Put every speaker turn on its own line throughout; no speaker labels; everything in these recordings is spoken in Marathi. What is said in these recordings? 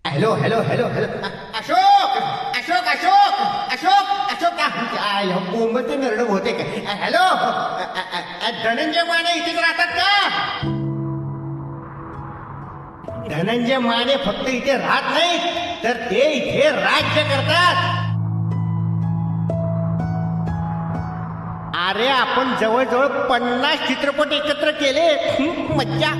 Hello hello hello hello Ashok Ashok Ashok Ashok Ashok कोंबते नरड होते का? हॅलो धनंजय माने इथेच राहतात का? धनंजय माने फक्त इथे राहत नाहीत तर ते इथे राज्य करतात. अरे आपण जवळजवळ 50 चित्रपट एकत्र केले. मज्जा.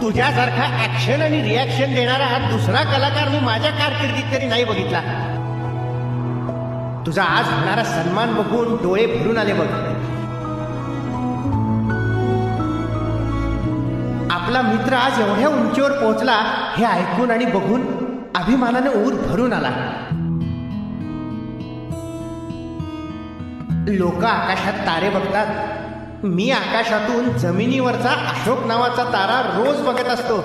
तुझ्यासारखा ऍक्शन आणि रिॲक्शन देणारा हा दुसरा कलाकार मी माझ्या कारकिर्दीत तरी नाही बघितला. तुझा आज होणारा सन्मान बघून डोळे भरून आले बघ. आपला मित्र आज एवढ्या उंचीवर पोहोचला हे ऐकून आणि बघून अभिमानाने ऊर भरून आला. लोक आकाशात तारे बघतात. मी आकाशातून जमिनीवरचा अशोक नावाचा तारा रोज बघत असतो.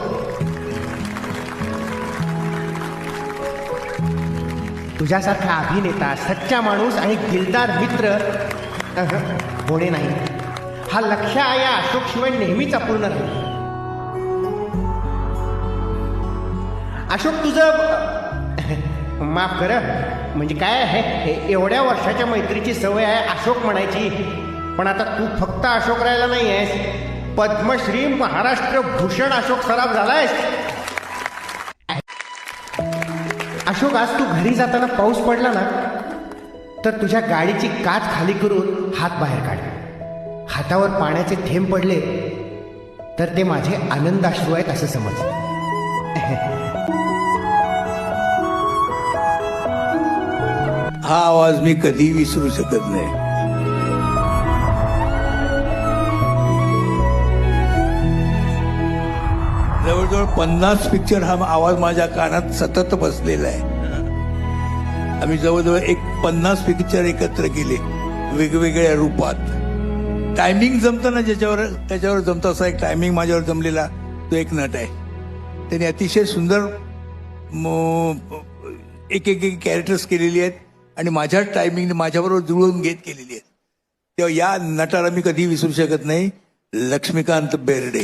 तुझ्यासारखा अभिनेता, सच्चा माणूस आणि दिलदार मित्र होणे नाही. हा लक्ष्य या अशोक शिवाय नेहमीच अपूर्ण राहील. अशोक तुझं माफ कर, म्हणजे काय आहे, एवढ्या वर्षाच्या मैत्रीची सवय आहे अशोक म्हणायची. पण आता तू फक्त अशोक राहिला नाही आहेस, पद्मश्री महाराष्ट्र भूषण अशोक सराफ झालायस. अशोक आज तू घरी जाताना पाऊस पडला ना तर तुझ्या गाडीची काच खाली करून हात बाहेर काढ. हातावर पाण्याचे थेंब पडले तर ते माझे आनंदाश्रू आहेत असं समज.
हा आवाज मी कधी विसरू शकत नाही. जवळजवळ 50 पिक्चर हा आवाज माझ्या कानात सतत बसलेला आहे. आम्ही जवळजवळ 50 पिक्चर एकत्र केले वेगवेगळ्या रूपात. टायमिंग जमतं ना त्याच्यावर जमतं, असा एक टायमिंग माझ्यावर जमलेला तो एक नट आहे. त्याने अतिशय सुंदर एक कॅरेक्टर्स केलेली आहेत आणि माझ्या टायमिंगने माझ्याबरोबर जुळवून घेत केलेली आहेत. तेव्हा या नटाला मी कधी विसरू शकत नाही, लक्ष्मीकांत बेर्डे.